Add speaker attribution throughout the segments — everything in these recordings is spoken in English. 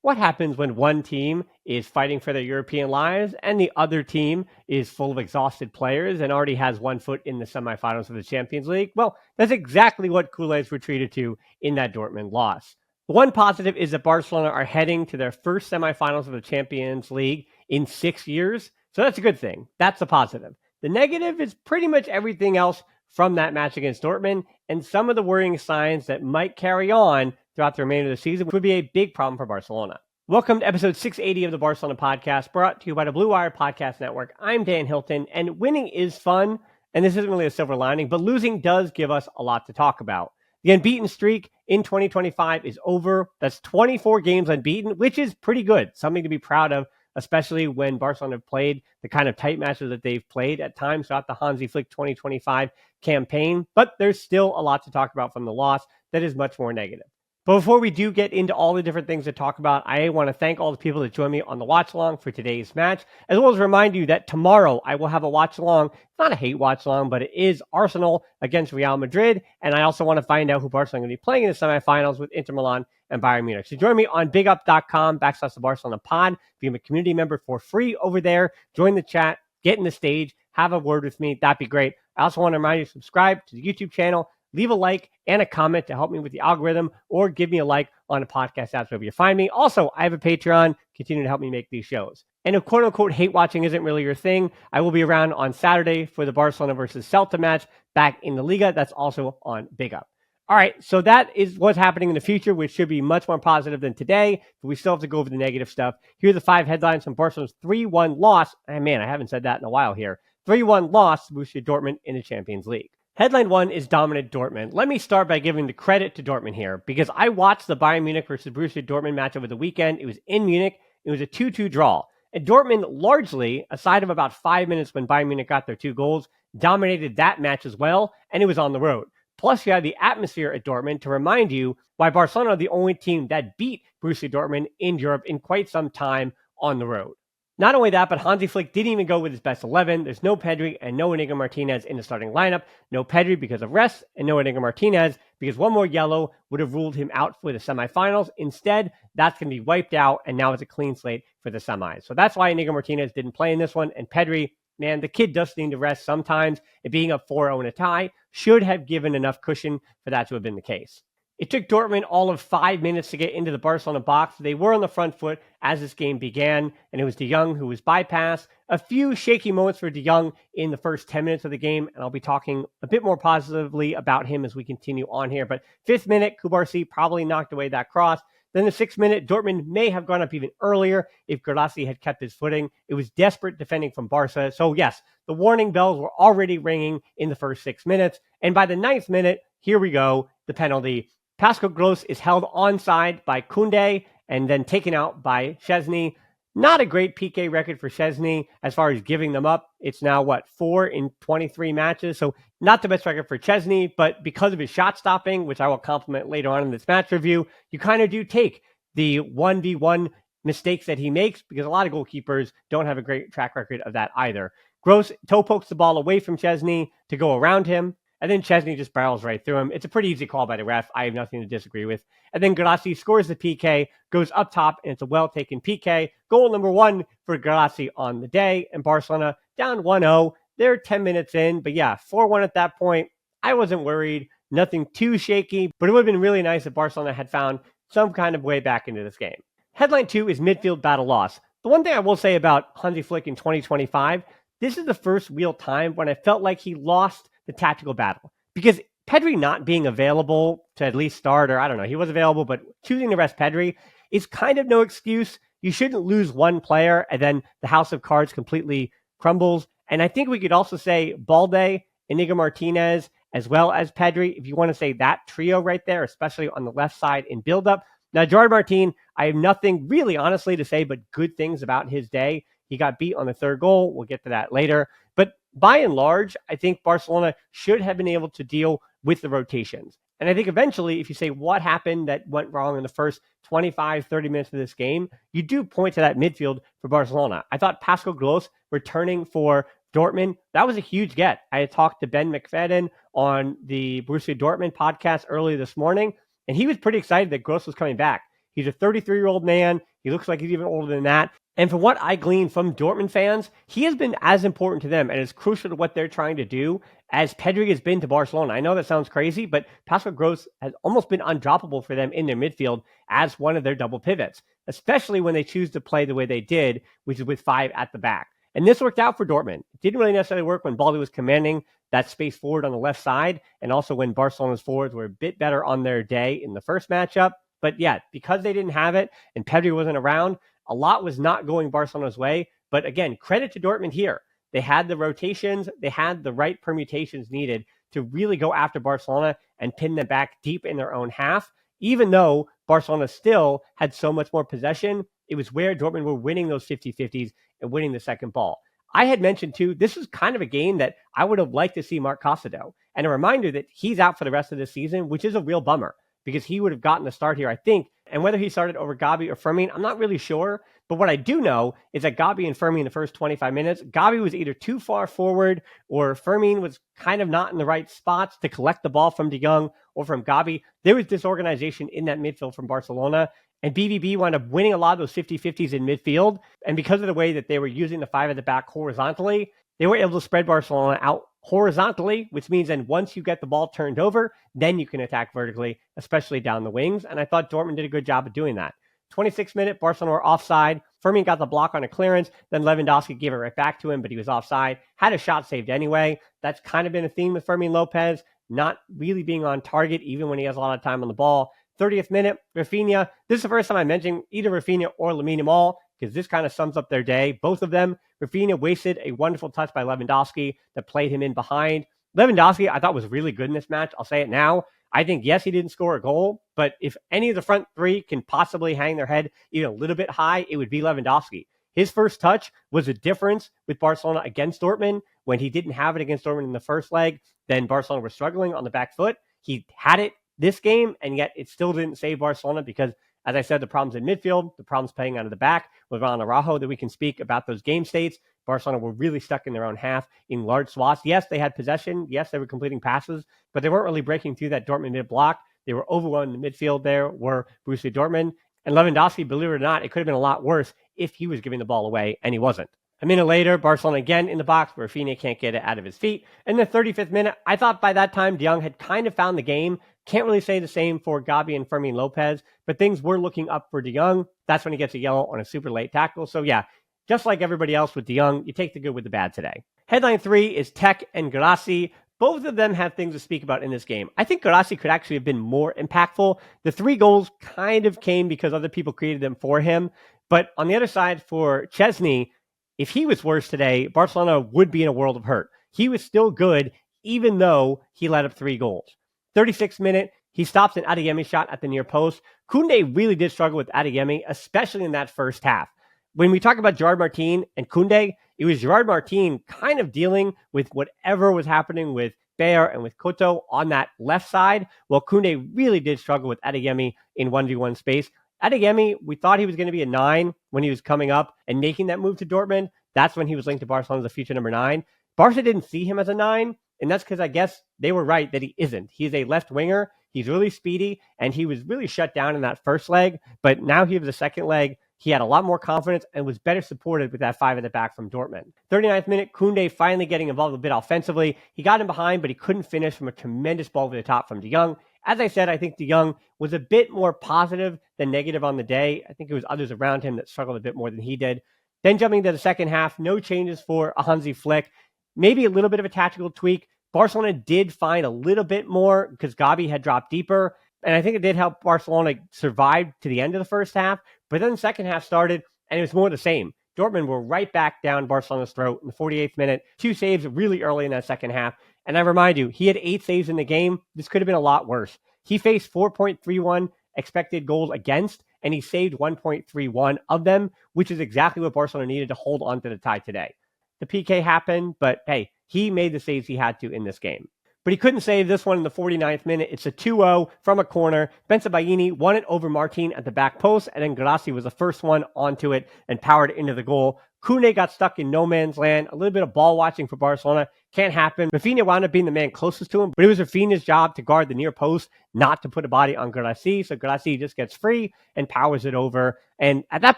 Speaker 1: What happens when one team is fighting for their European lives and the other team is full of exhausted players and already has one foot in the semifinals of the Champions League? Well, that's exactly what Culers were treated to in that Dortmund loss. The one positive is that Barcelona are heading to their first semifinals of the Champions League in 6 years. So that's a good thing. That's a positive. The negative is pretty much everything else from that match against Dortmund and some of the worrying signs that might carry on throughout the remainder of the season, which would be a big problem for Barcelona. Welcome to episode 680 of the Barcelona podcast, brought to you by the Blue Wire Podcast Network. I'm Dan Hilton, and winning is fun, and this isn't really a silver lining, but losing does give us a lot to talk about. The unbeaten streak in 2025 is over. That's 24 games unbeaten, which is pretty good, something to be proud of, especially when Barcelona have played the kind of tight matches that they've played at times throughout the Hansi Flick 2025 campaign. But there's still a lot to talk about from the loss that is much more negative. But before we do get into all the different things to talk about, I want to thank all the people that joined me on the watch along for today's match, as well as remind you that tomorrow I will have a watch along. It's not a hate watch along, but it is Arsenal against Real Madrid. And I also want to find out who Barcelona are going to be playing in the semifinals with Inter Milan and Bayern Munich. So join me on bigup.com/the Barcelona pod. Become a community member for free over there. Join the chat, get in the stage, have a word with me. That'd be great. I also want to remind you to subscribe to the YouTube channel. Leave a like and a comment to help me with the algorithm, or give me a like on the podcast apps wherever you find me. Also, I have a Patreon. Continue to help me make these shows. And if quote-unquote hate watching isn't really your thing, I will be around on Saturday for the Barcelona versus Celta match back in the Liga. That's also on Big Up. All right, so that is what's happening in the future, which should be much more positive than today, but we still have to go over the negative stuff. Here are the 5 headlines from Barcelona's 3-1 loss. And man, I haven't said that in a while here. 3-1 loss to Borussia Dortmund in the Champions League. Headline 1 is dominant Dortmund. Let me start by giving the credit to Dortmund here, because I watched the Bayern Munich versus Borussia Dortmund match over the weekend. It was in Munich. It was a 2-2 draw. And Dortmund largely, aside of about 5 minutes when Bayern Munich got their 2 goals, dominated that match as well, and it was on the road. Plus, you had the atmosphere at Dortmund to remind you why Barcelona are the only team that beat Borussia Dortmund in Europe in quite some time on the road. Not only that, but Hansi Flick didn't even go with his best 11. There's no Pedri and no Inigo Martinez in the starting lineup. No Pedri because of rest, and no Inigo Martinez because one more yellow would have ruled him out for the semifinals. Instead, that's going to be wiped out, and now it's a clean slate for the semis. So that's why Inigo Martinez didn't play in this one. And Pedri, man, the kid does need to rest sometimes. And being up 4-0 in a tie should have given enough cushion for that to have been the case. It took Dortmund all of 5 minutes to get into the Barcelona box. They were on the front foot as this game began, and it was De Jong who was bypassed. A few shaky moments for De Jong in the first 10 minutes of the game, and I'll be talking a bit more positively about him as we continue on here. But 5th minute, Guirassy probably knocked away that cross. Then the 6th minute, Dortmund may have gone up even earlier if Guirassy had kept his footing. It was desperate defending from Barca. So yes, the warning bells were already ringing in the first 6 minutes. And by the 9th minute, here we go, the penalty. Pascal Gross is held onside by Koundé and then taken out by Szczesny. Not a great PK record for Szczesny as far as giving them up. It's now, 4 in 23 matches. So not the best record for Szczesny, but because of his shot stopping, which I will compliment later on in this match review, you kind of do take the 1v1 mistakes that he makes, because a lot of goalkeepers don't have a great track record of that either. Gross toe pokes the ball away from Szczesny to go around him, and then Szczesny just barrels right through him. It's a pretty easy call by the ref. I have nothing to disagree with. And then Guirassy scores the PK, goes up top, and it's a well-taken PK. Goal number 1 for Guirassy on the day, and Barcelona down 1-0. They're 10 minutes in, but yeah, 4-1 at that point. I wasn't worried. Nothing too shaky, but it would have been really nice if Barcelona had found some kind of way back into this game. Headline 2 is midfield battle loss. The one thing I will say about Hansi Flick in 2025, this is the first real time when I felt like he lost the tactical battle, because Pedri not being available to at least start, or I don't know, he was available, but choosing to rest Pedri is kind of no excuse. You shouldn't lose one player and then the house of cards completely crumbles. And I think we could also say Balde, Inigo Martinez, as well as Pedri, if you want to say that trio right there, especially on the left side in build-up. Now, Gerard Martin, I have nothing really honestly to say but good things about his day. He got beat on the 3rd goal. We'll get to that later. But by and large, I think Barcelona should have been able to deal with the rotations. And I think eventually, if you say what happened that went wrong in the first 25, 30 minutes of this game, you do point to that midfield for Barcelona. I thought Pascal Gross returning for Dortmund, that was a huge get. I had talked to Ben McFadden on the Borussia Dortmund podcast earlier this morning, and he was pretty excited that Gross was coming back. He's a 33-year-old man. He looks like he's even older than that. And from what I glean from Dortmund fans, he has been as important to them and as crucial to what they're trying to do as Pedri has been to Barcelona. I know that sounds crazy, but Pascal Gross has almost been undroppable for them in their midfield as one of their double pivots, especially when they choose to play the way they did, which is with 5 at the back. And this worked out for Dortmund. It didn't really necessarily work when Baldy was commanding that space forward on the left side, and also when Barcelona's forwards were a bit better on their day in the first matchup. But yeah, because they didn't have it and Pedri wasn't around, a lot was not going Barcelona's way. But again, credit to Dortmund here. They had the rotations, they had the right permutations needed to really go after Barcelona and pin them back deep in their own half. Even though Barcelona still had so much more possession, it was where Dortmund were winning those 50-50s and winning the second ball. I had mentioned too, this is kind of a game that I would have liked to see Marc Costa. And a reminder that he's out for the rest of the season, which is a real bummer because he would have gotten the start here, I think. And whether he started over Gabi or Fermin, I'm not really sure. But what I do know is that Gabi and Fermin in the first 25 minutes, Gabi was either too far forward or Fermin was kind of not in the right spots to collect the ball from De Jong or from Gabi. There was disorganization in that midfield from Barcelona. And BVB wound up winning a lot of those 50-50s in midfield. And because of the way that they were using the 5 at the back horizontally, they were able to spread Barcelona out horizontally, which means then once you get the ball turned over, then you can attack vertically, especially down the wings. And I thought Dortmund did a good job of doing that. 26th minute, Barcelona were offside. Fermin got the block on a clearance. Then Lewandowski gave it right back to him, but he was offside. Had a shot saved anyway. That's kind of been a theme with Fermin Lopez, not really being on target, even when he has a lot of time on the ball. 30th minute, Rafinha. This is the first time I mentioned either Rafinha or Lamine Yamal, because this kind of sums up their day. Both of them. Rafinha wasted a wonderful touch by Lewandowski that played him in behind. Lewandowski, I thought was really good in this match. I'll say it now. I think, yes, he didn't score a goal, but if any of the front three can possibly hang their head even a little bit high, it would be Lewandowski. His first touch was a difference with Barcelona against Dortmund. When he didn't have it against Dortmund in the first leg, then Barcelona was struggling on the back foot. He had it this game, and yet it still didn't save Barcelona because, as I said, the problems in midfield, the problems playing out of the back with Ron Araujo that we can speak about those game states. Barcelona were really stuck in their own half in large swaths. Yes, they had possession. Yes, they were completing passes, but they weren't really breaking through that Dortmund mid block. They were overwhelmed in the midfield there, were Borussia Dortmund. And Lewandowski, believe it or not, it could have been a lot worse if he was giving the ball away, and he wasn't. A minute later, Barcelona again in the box, where Rafinha can't get it out of his feet. In the 35th minute, I thought by that time De Jong had kind of found the game. Can't really say the same for Gabi and Fermin Lopez, but things were looking up for De Jong. That's when he gets a yellow on a super late tackle. So yeah, just like everybody else with De Jong, you take the good with the bad today. Headline 3 is Tek and Guirassy. Both of them have things to speak about in this game. I think Guirassy could actually have been more impactful. The 3 goals kind of came because other people created them for him. But on the other side, for Chesney, if he was worse today, Barcelona would be in a world of hurt. He was still good, even though he let up 3 goals. 36th minute, he stops an Adeyemi shot at the near post. Koundé really did struggle with Adeyemi, especially in that first half. When we talk about Gerard Martin and Koundé, it was Gerard Martin kind of dealing with whatever was happening with Bayer and with Koto on that left side, while Koundé really did struggle with Adeyemi in 1v1 space. Adeyemi, we thought he was going to be a 9 when he was coming up and making that move to Dortmund. That's when he was linked to Barcelona as a future number 9. Barca didn't see him as a 9, and that's because I guess they were right that he isn't. He's a left winger. He's really speedy, and he was really shut down in that first leg. But now he has the second leg. He had a lot more confidence and was better supported with that 5 at the back from Dortmund. 39th minute, Koundé finally getting involved a bit offensively. He got him behind, but he couldn't finish from a tremendous ball over the top from De Jong. As I said, I think De Jong was a bit more positive than negative on the day. I think it was others around him that struggled a bit more than he did. Then jumping to the second half, no changes for a Hansi Flick. Maybe a little bit of a tactical tweak. Barcelona did find a little bit more because Gabi had dropped deeper. And I think it did help Barcelona survive to the end of the first half. But then the second half started, and it was more the same. Dortmund were right back down Barcelona's throat in the 48th minute. 2 saves really early in that second half. And I remind you, he had 8 saves in the game. This could have been a lot worse. He faced 4.31 expected goals against, and he saved 1.31 of them, which is exactly what Barcelona needed to hold on to the tie today. The PK happened, but hey, he made the saves he had to in this game. but he couldn't save this one in the 49th minute. It's a 2-0 from a corner. Bensebaini won it over Martin at the back post, and then Guirassy was the first one onto it and powered it into the goal. Koundé got stuck in no man's land. A little bit of ball watching for Barcelona. Can't happen. Rafinha wound up being the man closest to him, but it was Rafinha's job to guard the near post, not to put a body on Guirassy. So Guirassy just gets free and powers it over. And at that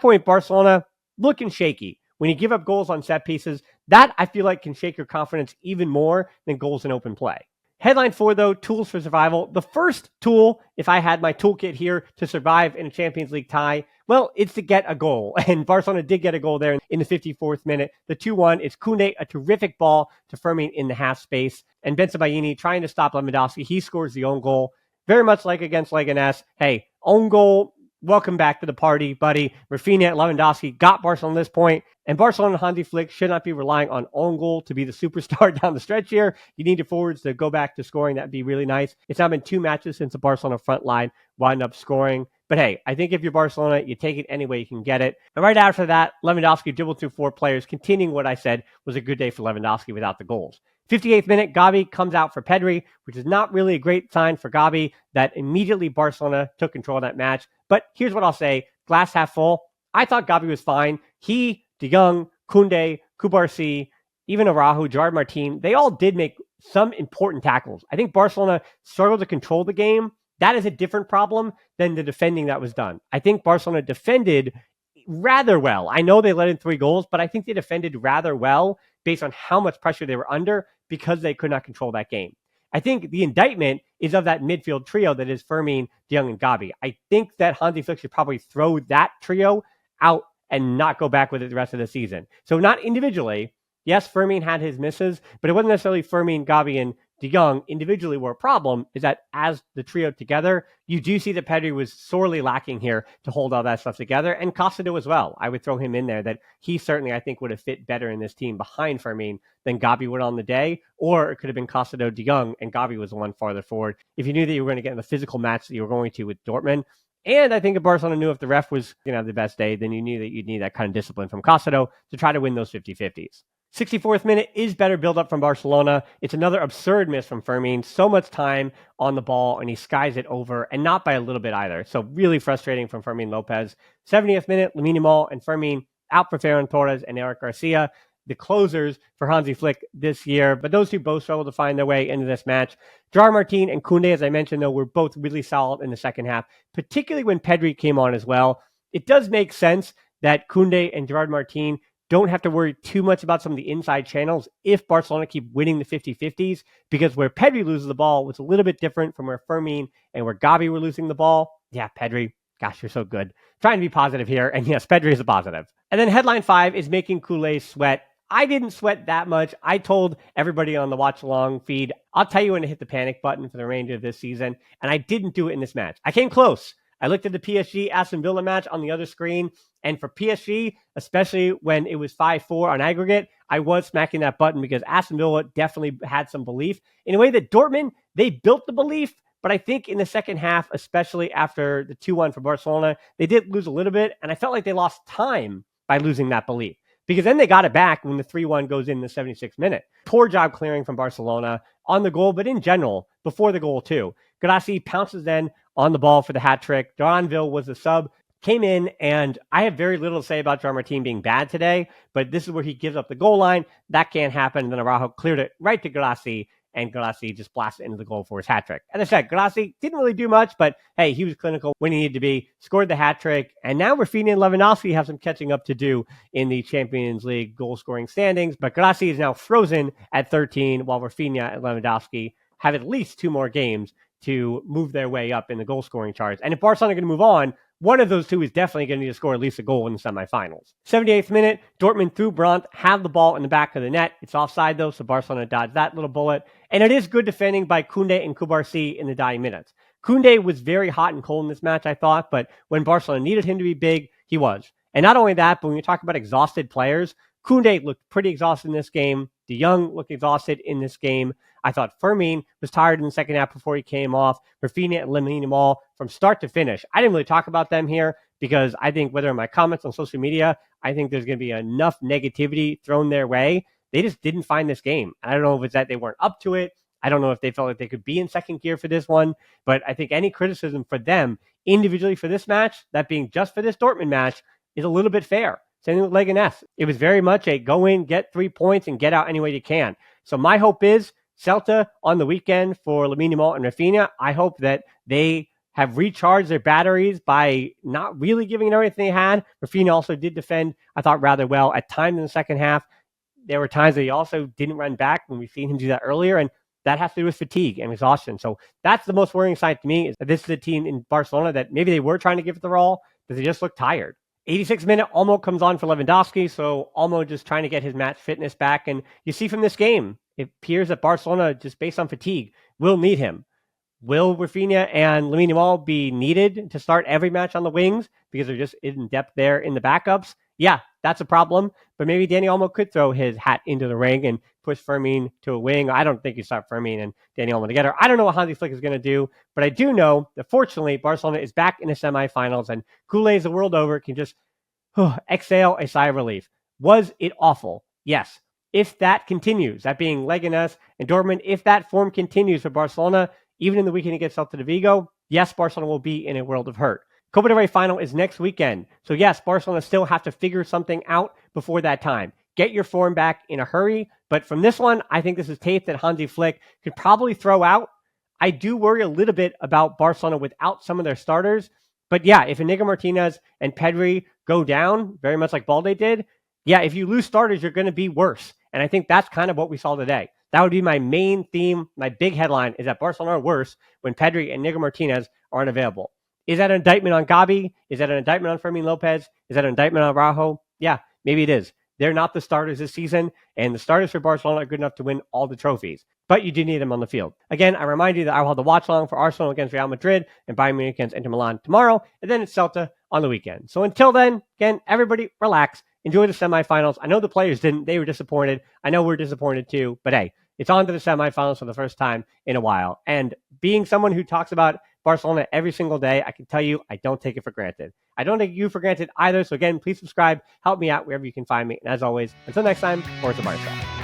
Speaker 1: point, Barcelona looking shaky. When you give up goals on set pieces, that I feel like can shake your confidence even more than goals in open play. Headline 4, though, tools for survival. The first tool, if I had my toolkit here to survive in a Champions League tie, well, it's to get a goal. And Barcelona did get a goal there in the 54th minute. The 2-1, it's Koundé, a terrific ball to Fermin in the half space. And Bensebaini trying to stop Lewandowski. He scores the own goal. Very much like against Leganés. Hey, own goal. Welcome back to the party, buddy. Rafinha and Lewandowski got Barcelona at this point, and Barcelona and Hansi Flick should not be relying on own goal to be the superstar down the stretch here. You need your forwards to go back to scoring. That'd be really nice. It's now been 2 matches since the Barcelona front line wound up scoring. But hey, I think if you're Barcelona, you take it any way you can get it. And right after that, Lewandowski dribbled through 4 players, continuing what I said was a good day for Lewandowski without the goals. 58th minute, Gavi comes out for Pedri, which is not really a great sign for Gavi, that immediately Barcelona took control of that match. But here's what I'll say, glass half full. I thought Gavi was fine. He, De Jong, Koundé, Guirassy, even Araujo, Gerard Martin, they all did make some important tackles. I think Barcelona struggled to control the game. That is a different problem than the defending that was done. I think Barcelona defended rather well. I know they let in 3 goals, but I think they defended rather well based on how much pressure they were under because they could not control that game. I think the indictment is of that midfield trio that is Fermin, De Jong, and Gavi. I think that Hansi Flick should probably throw that trio out and not go back with it the rest of the season. So not individually. Yes, Fermin had his misses, but it wasn't necessarily Fermin, Gavi, and De Jong individually were a problem. Is that as the trio together, you do see that Pedri was sorely lacking here to hold all that stuff together, and Castado as well. I would throw him in there, that he certainly, I think, would have fit better in this team behind Fermin than Gavi would on the day, or it could have been Castado, De Jong, and Gavi was the one farther forward. If you knew that you were going to get in the physical match that you were going to with Dortmund, and I think if Barcelona knew if the ref was going to have the best day, then you knew that you'd need that kind of discipline from Castado to try to win those 50-50s. 64th minute is better build-up from Barcelona. It's another absurd miss from Fermin. So much time on the ball, and he skies it over, and not by a little bit either. So really frustrating from Fermin Lopez. 70th minute, Lamine Yamal and Fermin out for Ferran Torres and Eric Garcia, the closers for Hansi Flick this year. But those two both struggled to find their way into this match. Gerard Martin and Koundé, as I mentioned, though, were both really solid in the second half, particularly when Pedri came on as well. It does make sense that Koundé and Gerard Martin don't have to worry too much about some of the inside channels if Barcelona keep winning the 50-50s, because where Pedri loses the ball was a little bit different from where Fermin and where Gavi were losing the ball. Yeah, Pedri, gosh, you're so good. Trying to be positive here, and yes, Pedri is a positive. And then headline 5 is making Culers sweat. I didn't sweat that much. I told everybody on the watch along feed, I'll tell you when to hit the panic button for the remainder of this season, and I didn't do it in this match. I came close. I looked at the PSG Aston Villa match on the other screen, and for PSG, especially when it was 5-4 on aggregate, I was smacking that button because Aston Villa definitely had some belief. In a way that Dortmund, they built the belief, but I think in the second half, especially after the 2-1 for Barcelona, they did lose a little bit, and I felt like they lost time by losing that belief. Because then they got it back when the 3-1 goes in the 76th minute. Poor job clearing from Barcelona on the goal, but in general, before the goal too. Guirassy pounces then on the ball for the hat trick. Duranville was the sub, came in, and I have very little to say about Gerard Martin being bad today, but this is where he gives up the goal line. That can't happen. And then Araujo cleared it right to Guirassy, and Guirassy just blasted into the goal for his hat trick. As I said, Guirassy didn't really do much, but hey, he was clinical when he needed to be, scored the hat trick, and now Rafinha and Lewandowski have some catching up to do in the Champions League goal-scoring standings, but Guirassy is now frozen at 13, while Rafinha and Lewandowski have at least 2 more games to move their way up in the goal-scoring charts. And if Barcelona are going to move on, one of those two is definitely going to need to score at least a goal in the semifinals. 78th minute, Dortmund through Brandt, have the ball in the back of the net. It's offside though, so Barcelona dodged that little bullet. And it is good defending by Koundé and Guirassy in the dying minutes. Koundé was very hot and cold in this match, I thought, but when Barcelona needed him to be big, he was. And not only that, but when you talk about exhausted players, Koundé looked pretty exhausted in this game. De Jong looked exhausted in this game. I thought Fermin was tired in the second half before he came off. Rafinha and Lamine Yamal from start to finish. I didn't really talk about them here because I think whether in my comments on social media, I think there's going to be enough negativity thrown their way. They just didn't find this game. I don't know if it's that they weren't up to it. I don't know if they felt like they could be in second gear for this one, but I think any criticism for them individually for this match, that being just for this Dortmund match, is a little bit fair. Same with Leganés. It was very much a go in, get 3 points, and get out any way you can. So my hope is Celta on the weekend for Lamine Yamal and Rafinha. I hope that they have recharged their batteries by not really giving it everything they had. Rafinha also did defend, I thought, rather well at times in the second half. There were times that he also didn't run back when we've seen him do that earlier, and that has to do with fatigue and exhaustion. So that's the most worrying side to me, is that this is a team in Barcelona that maybe they were trying to give it their all, but they just look tired. 86th minute, Olmo comes on for Lewandowski, so Olmo just trying to get his match fitness back. And you see from this game, it appears that Barcelona, just based on fatigue, will need him. Will Rafinha and Lamine Yamal be needed to start every match on the wings because they're just in depth there in the backups? Yeah, that's a problem. But maybe Dani Olmo could throw his hat into the ring and push Fermin to a wing. I don't think you start Fermin and Dani Olmo together. I don't know what Hansi Flick is going to do, but I do know that fortunately Barcelona is back in the semifinals, and Culers the world over can just exhale a sigh of relief. Was it awful? Yes. If that continues, that being Leganés and Dortmund, if that form continues for Barcelona, even in the weekend against Celta de Vigo, yes, Barcelona will be in a world of hurt. Copa del Rey final is next weekend. So yes, Barcelona still have to figure something out before that time. Get your form back in a hurry. But from this one, I think this is tape that Hansi Flick could probably throw out. I do worry a little bit about Barcelona without some of their starters. But yeah, if Inigo Martinez and Pedri go down, very much like Balde did, yeah, if you lose starters, you're going to be worse. And I think that's kind of what we saw today. That would be my main theme. My big headline is that Barcelona are worse when Pedri and Inigo Martinez aren't available. Is that an indictment on Gavi? Is that an indictment on Fermin Lopez? Is that an indictment on Araujo? Yeah, maybe it is. They're not the starters this season, and the starters for Barcelona are good enough to win all the trophies. But you do need them on the field. Again, I remind you that I will have the watch along for Arsenal against Real Madrid and Bayern Munich against Inter Milan tomorrow, and then it's Celta on the weekend. So until then, again, everybody relax. Enjoy the semifinals. I know the players didn't. They were disappointed. I know we're disappointed too. But hey, it's on to the semifinals for the first time in a while. And being someone who talks about Barcelona every single day, I can tell you I don't take it for granted. I don't take you for granted either. So again, please subscribe. Help me out wherever you can find me. And as always, until next time, Forza Barca.